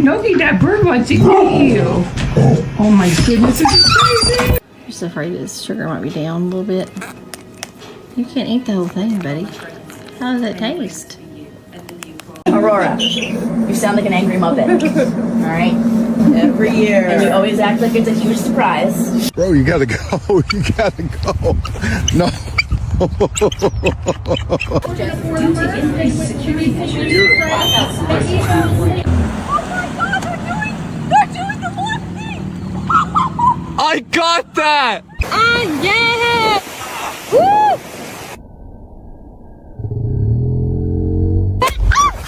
Noki, that bird wants to eat you. Oh my goodness, this is crazy. I'm just afraid his sugar might be down a little bit. You can't eat the whole thing, buddy. How does it taste? Aurora, you sound like an angry Muppet. Alright? Every year. And you always act like it's a huge surprise. Bro, you gotta go. You gotta go. No. I got that! Yeah!